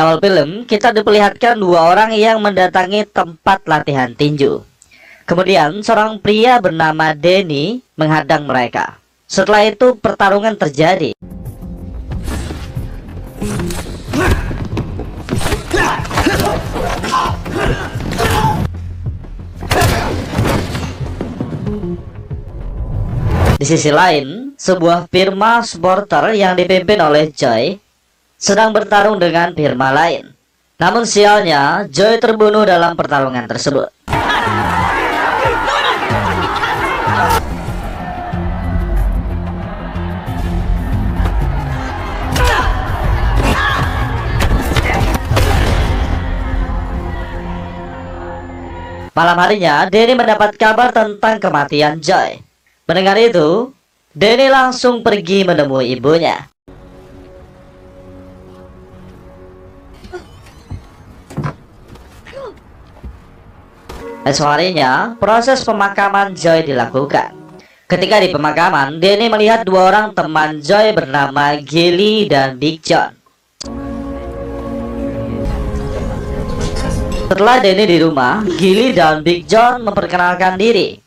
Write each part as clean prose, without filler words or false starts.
awal film, kita diperlihatkan dua orang yang mendatangi tempat latihan tinju. Kemudian, seorang pria bernama Danny menghadang mereka. Setelah itu, pertarungan terjadi. Di sisi lain, sebuah firma supporter yang dipimpin oleh Joy sedang bertarung dengan firma lain. Namun sialnya, Joy terbunuh dalam pertarungan tersebut. Malam harinya, Danny mendapat kabar tentang kematian Joy. Mendengar itu, Danny langsung pergi menemui ibunya. Esok harinya, proses pemakaman Joy dilakukan. Ketika di pemakaman, Danny melihat dua orang teman Joy bernama Gilly dan Big John. Setelah Danny di rumah, Gilly dan Big John memperkenalkan diri.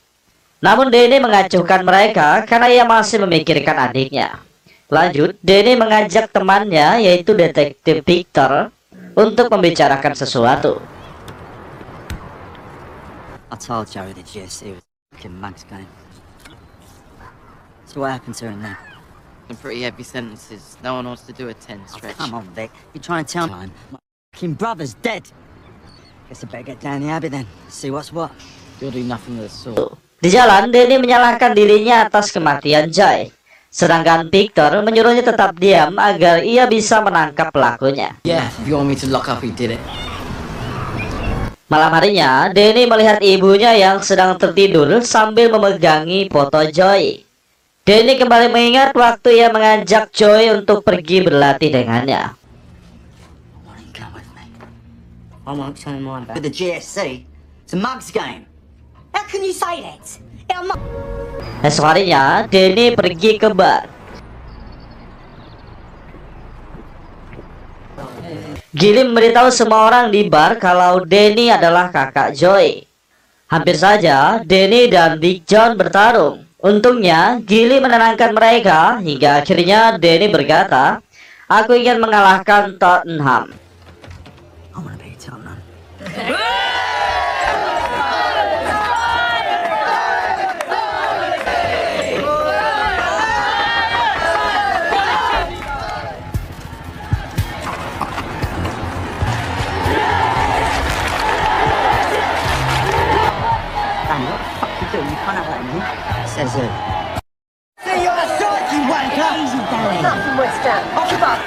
Namun Danny mengacuhkan mereka karena ia masih memikirkan adiknya. Lanjut, Danny mengajak temannya yaitu detektif Victor untuk membicarakan sesuatu. I told Joey the GSC was fucking Max game. So what happened to her now? Some pretty heavy sentences. No one wants to do a 10 stretch. Come on, Vic. You're trying to tell me my fucking brother's dead. Guess I better get down the Abbey then. See what's what. You'll do nothing of the sort. Di jalan, Danny menyalahkan dirinya atas kematian Joy. Sedangkan Victor menyuruhnya tetap diam agar ia bisa menangkap pelakunya. Yeah, if you want me to lock up, he did it. Malam harinya, Danny melihat ibunya yang sedang tertidur sambil memegangi foto Joy. Danny kembali mengingat waktu ia mengajak Joy untuk pergi berlatih dengannya. Why don't you come with me? I won't tell him about the GSC. It's a mugs game. How can you say that? Esok harinya, Danny pergi ke bar. Gilly memberitahu semua orang di bar kalau Danny adalah kakak Joy. Hampir saja Danny dan Big John bertarung. Untungnya, Gilly menenangkan mereka hingga akhirnya Danny berkata, "Aku ingin mengalahkan Tottenham." I wanna be Tottenham. Says who? See you outside, you wanker! Easy, Danny. Nothing West Ham. Off the butt.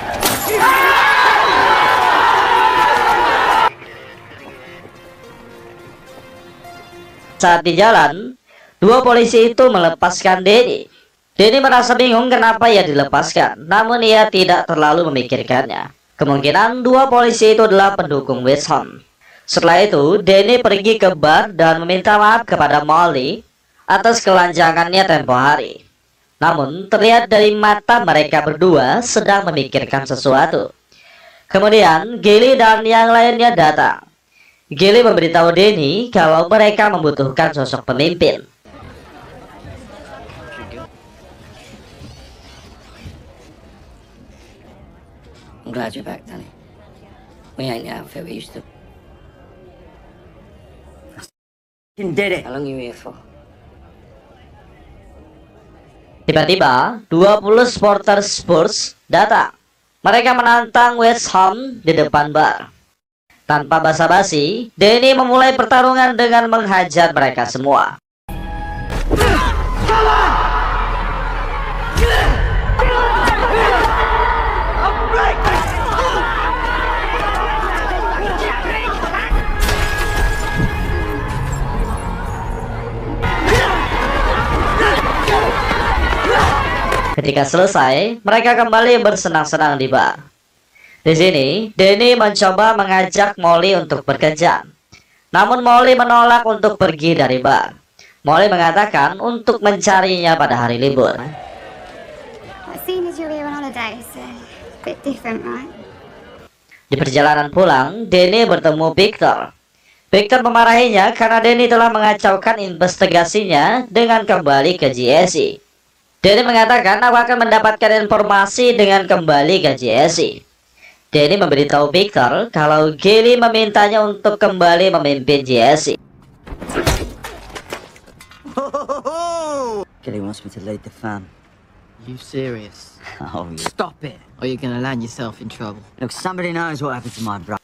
Saat di jalan, dua polisi itu melepaskan Danny. Danny merasa bingung kenapa ia dilepaskan, namun ia tidak terlalu memikirkannya. Kemungkinan dua polisi itu adalah pendukung West Ham. Setelah itu, Danny pergi ke bar dan meminta maaf kepada Molly atas kelanjangannya tempo hari. Namun, terlihat dari mata mereka berdua sedang memikirkan sesuatu. Kemudian, Gilly dan yang lainnya datang. Gilly memberitahu Danny kalau mereka membutuhkan sosok pemimpin. I'm glad you're back, Danny. We ain't the outfit we used to. Did it. How long you here for? Tiba-tiba, 20 supporter Spurs datang. Mereka menantang West Ham di depan bar. Tanpa basa-basi, Danny memulai pertarungan dengan menghajar mereka semua. Ketika selesai, mereka kembali bersenang-senang di bar. Di sini, Danny mencoba mengajak Molly untuk berkencan. Namun Molly menolak untuk pergi dari bar. Molly mengatakan untuk mencarinya pada hari libur. Seeing as you're here on holiday, it's a bit different, right? Di perjalanan pulang, Danny bertemu Victor. Victor memarahinya karena Danny telah mengacaukan investigasinya dengan kembali ke GSE. Danny mengatakan aku akan mendapatkan informasi dengan kembali ke GSE. Danny memberitahu Victor kalau Gilly memintanya untuk kembali memimpin GSE. Gilly wants me to lead the firm. You serious? Oh, yeah. Stop it. Or you're gonna land yourself in trouble. Look, somebody knows what happened to my brother.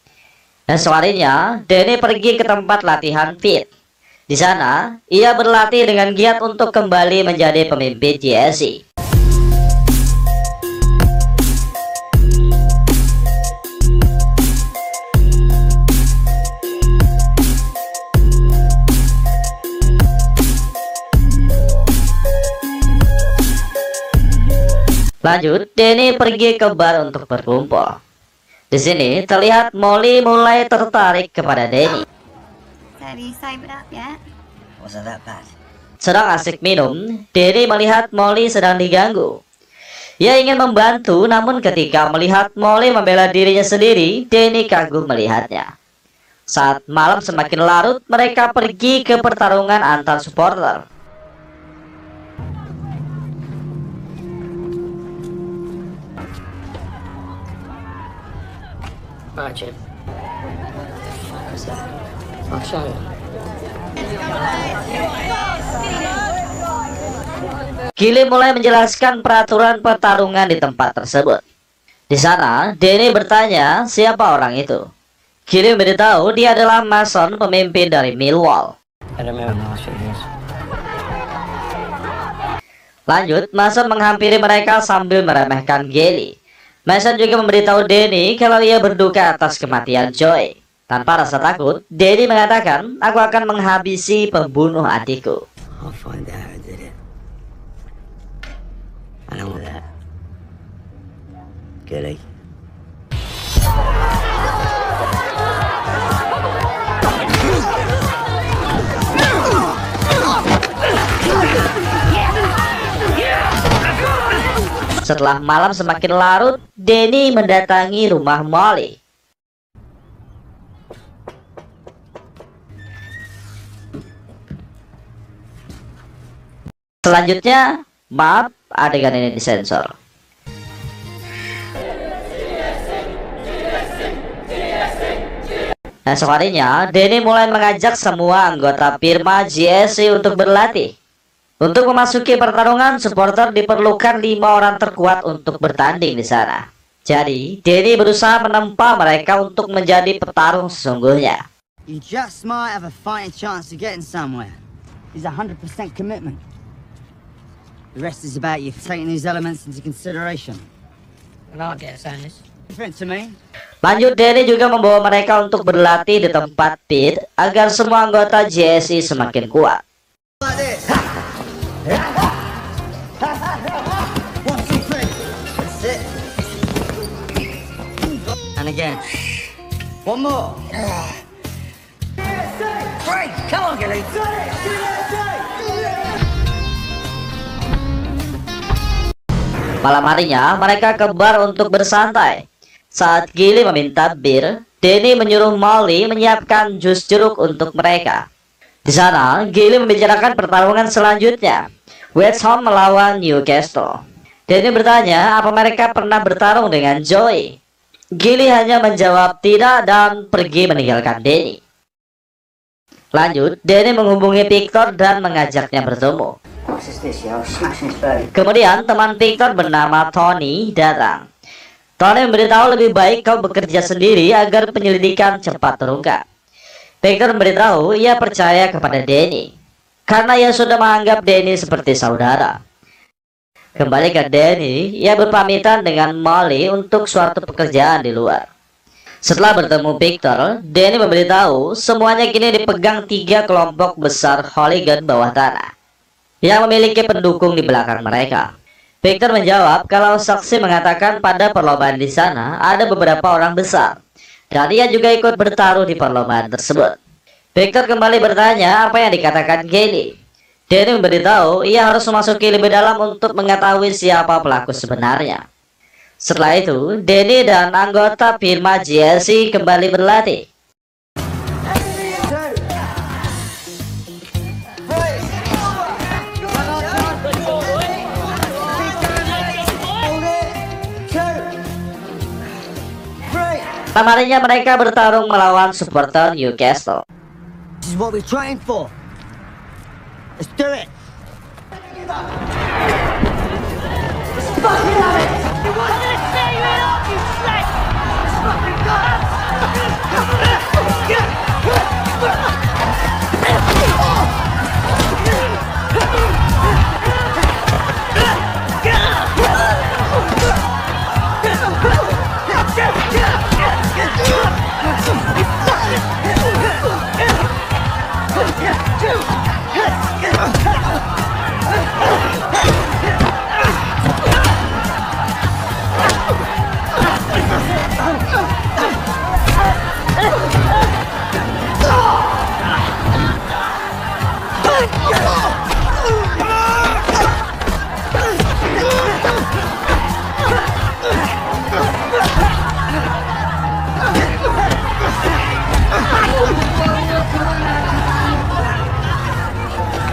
Esok harinya, Danny pergi ke tempat latihan pit. Di sana, ia berlatih dengan giat untuk kembali menjadi pemimpin GSE. Lanjut, Danny pergi ke bar untuk berkumpul. Di sini terlihat Molly mulai tertarik kepada Danny. So have you sobered up yet? Wasn't that bad? Sedang asik minum, Danny melihat Molly sedang diganggu. Ia ingin membantu, namun ketika melihat Molly membela dirinya sendiri, Danny kagum melihatnya. Saat malam semakin larut, mereka pergi ke pertarungan antar supporter. Imagine. I'll show you. Gilly mulai menjelaskan peraturan pertarungan di tempat tersebut. Di sana, Danny bertanya siapa orang itu. Gilly memberitahu dia adalah Mason, pemimpin dari Millwall. I don't remember last few years. Lanjut, Mason menghampiri mereka sambil meremehkan Gilly. Mason juga memberitahu Danny kalau ia berduka atas kematian Joy. Tanpa rasa takut, Danny mengatakan, aku akan menghabisi pembunuh adikku. I'll find out who did it. I know that. Gilly. Setelah malam semakin larut, Danny mendatangi rumah Molly. Selanjutnya, maaf, adegan ini disensor. Esok harinya, Danny mulai mengajak semua anggota firma GSE untuk berlatih. Untuk memasuki pertarungan, supporter diperlukan 5 orang terkuat untuk bertanding di sana. Jadi, Danny berusaha menempa mereka untuk menjadi petarung sesungguhnya. You just might have a fighting chance of getting somewhere. It's 100% commitment. The rest is about you taking these elements into consideration. And I'll get us on this. Different to me. Lanjut, Danny juga membawa mereka untuk berlatih di tempat pit agar semua anggota GSE semakin kuat. Like this. 1, 2, 3. That's it. And again. One more. Great. Come on, Gilly. Malam harinya, mereka ke bar untuk bersantai. Saat Gilly meminta bir, Danny menyuruh Molly menyiapkan jus jeruk untuk mereka. Di sana, Gilly membicarakan pertarungan selanjutnya, West Ham melawan Newcastle. Danny bertanya apa mereka pernah bertarung dengan Joy. Gilly hanya menjawab tidak dan pergi meninggalkan Danny. Lanjut, Danny menghubungi Victor dan mengajaknya bertemu. What's this, yo? Smashing his face. Kemudian teman Victor bernama Tony datang. Tony memberitahu lebih baik kau bekerja sendiri agar penyelidikan cepat terungkap. Victor memberitahu ia percaya kepada Danny karena ia sudah menganggap Danny seperti saudara. Kembali ke Danny, ia berpamitan dengan Molly untuk suatu pekerjaan di luar. Setelah bertemu Victor, Danny memberitahu semuanya kini dipegang 3 kelompok besar hooligan bawah tanah yang memiliki pendukung di belakang mereka. Victor menjawab kalau saksi mengatakan pada perlombaan di sana ada beberapa orang besar, dan ia juga ikut bertaruh di perlombaan tersebut. Victor kembali bertanya apa yang dikatakan Gilly. Danny memberitahu ia harus memasuki lebih dalam untuk mengetahui siapa pelaku sebenarnya. Setelah itu, Danny dan anggota firma GSC kembali berlatih. Kemarinnya mereka bertarung melawan supporter Newcastle. This is what we trained for. Let's do it.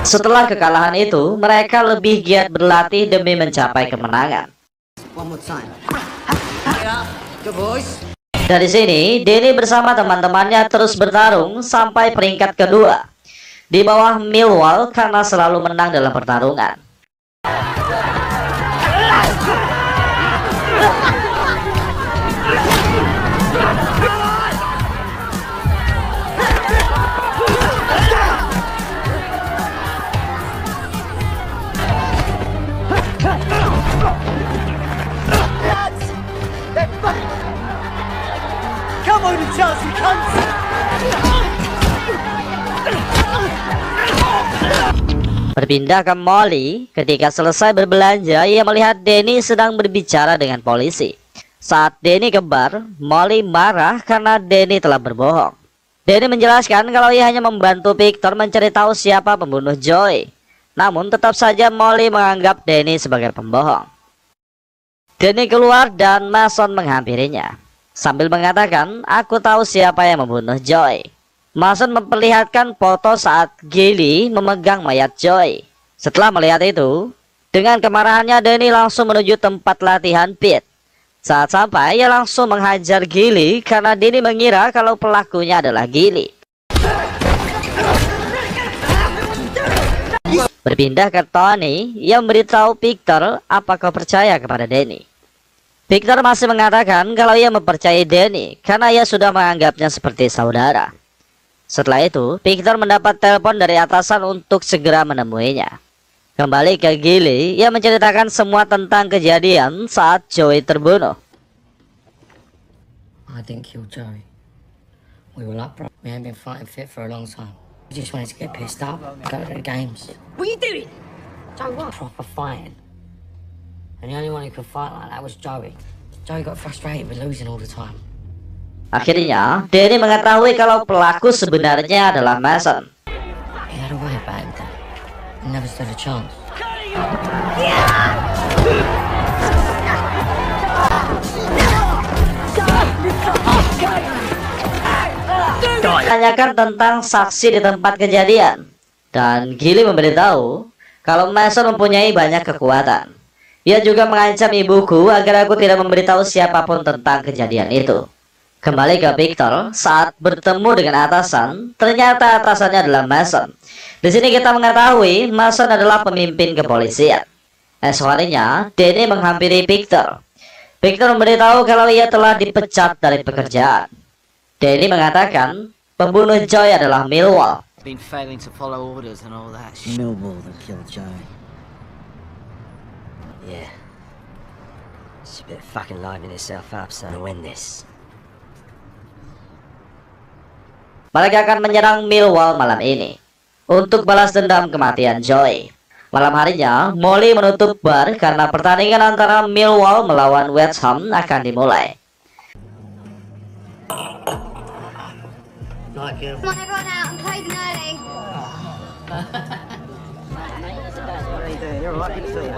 Setelah kekalahan itu, mereka lebih giat berlatih demi mencapai kemenangan. One more time. Good boys. Dari sini, Danny bersama teman-temannya terus bertarung sampai peringkat kedua, di bawah Millwall karena selalu menang dalam pertarungan. Come on, you Chelsea cunts! Berpindah ke Molly, ketika selesai berbelanja, ia melihat Danny sedang berbicara dengan polisi. Saat Danny kebar, Molly marah karena Danny telah berbohong. Danny menjelaskan kalau ia hanya membantu Victor mencari tahu siapa pembunuh Joy. Namun tetap saja Molly menganggap Danny sebagai pembohong. Danny keluar dan Mason menghampirinya sambil mengatakan, "Aku tahu siapa yang membunuh Joy." Mason memperlihatkan foto saat Gilly memegang mayat Joy. Setelah melihat itu, dengan kemarahannya Danny langsung menuju tempat latihan Pete. Saat sampai, ia langsung menghajar Gilly karena Danny mengira kalau pelakunya adalah Gilly. Berpindah ke Tony, ia memberitahu Victor, "Apa kau percaya kepada Danny?" Victor masih mengatakan kalau ia mempercayai Danny karena ia sudah menganggapnya seperti saudara. Setelah itu, Victor mendapat telepon dari atasan untuk segera menemuinya. Kembali ke Gilly, ia menceritakan semua tentang kejadian saat Joey terbunuh. I didn't kill Joey. We were like, bro, we hadn't been fighting fit for a long time. We just wanted to get pissed up, go to the games. What are you doing? Joey was proper fighting. And the only one who could fight like that was Joey. Joey got frustrated with losing all the time. Akhirnya, Danny mengetahui kalau pelaku sebenarnya adalah Mason. He had a way about him, Dad. He never stood a chance. Tanyakan tentang saksi di tempat kejadian, dan Gilly memberitahu kalau Mason mempunyai banyak kekuatan. Ia juga mengancam ibuku agar aku tidak memberitahu siapapun tentang kejadian itu. Kembali ke Victor, saat bertemu dengan atasan, ternyata atasannya adalah Mason. Di sini kita mengetahui Mason adalah pemimpin kepolisian. Esok harinya, Danny menghampiri Victor. Victor memberitahu kalau ia telah dipecat dari pekerjaan. Danny mengatakan pembunuh Joy adalah Millwall. Been failing to follow orders and all that shit. Millwall that killed Joey. Yeah. It's a bit of fucking livening itself up, son. Win this. Mereka akan menyerang Millwall malam ini untuk balas dendam kematian Joy. Malam harinya, Molly menutup bar karena pertandingan antara Millwall melawan West Ham akan dimulai. Like him. Come on, everyone out. I'm closing early. You're right, good to see you.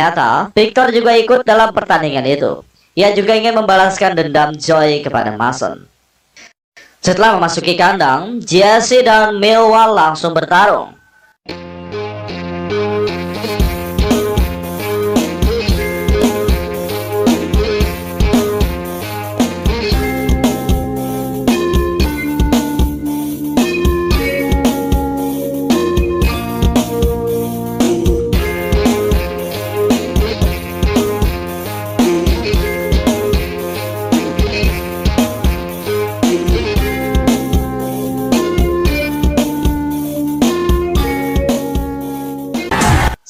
Ternyata Victor juga ikut dalam pertandingan itu. Ia juga ingin membalaskan dendam Joey kepada Mason. Setelah memasuki kandang, Jesse dan Millwall langsung bertarung.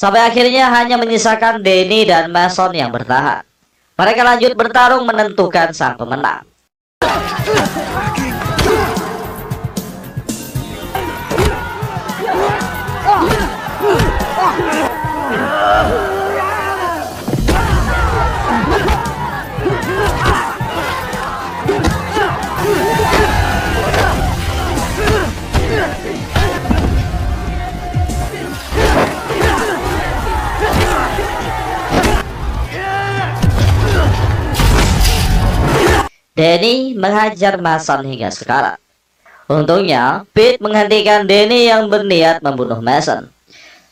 Sampai akhirnya hanya menyisakan Danny dan Mason yang bertahan. Mereka lanjut bertarung menentukan sang pemenang. Danny menghajar Mason hingga sekarat. Untungnya, Pete menghentikan Danny yang berniat membunuh Mason.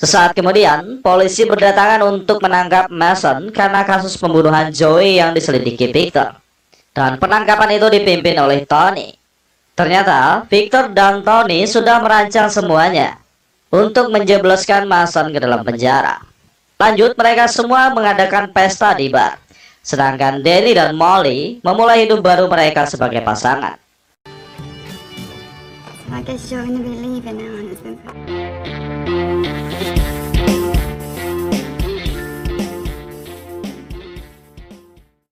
Sesaat kemudian, polisi berdatangan untuk menangkap Mason karena kasus pembunuhan Joey yang diselidiki Victor. Dan penangkapan itu dipimpin oleh Tony. Ternyata, Victor dan Tony sudah merancang semuanya untuk menjebloskan Mason ke dalam penjara. Lanjut, mereka semua mengadakan pesta di bar. Sedangkan Danny dan Molly memulai hidup baru mereka sebagai pasangan. I guess you're gonna be leaving now and it's been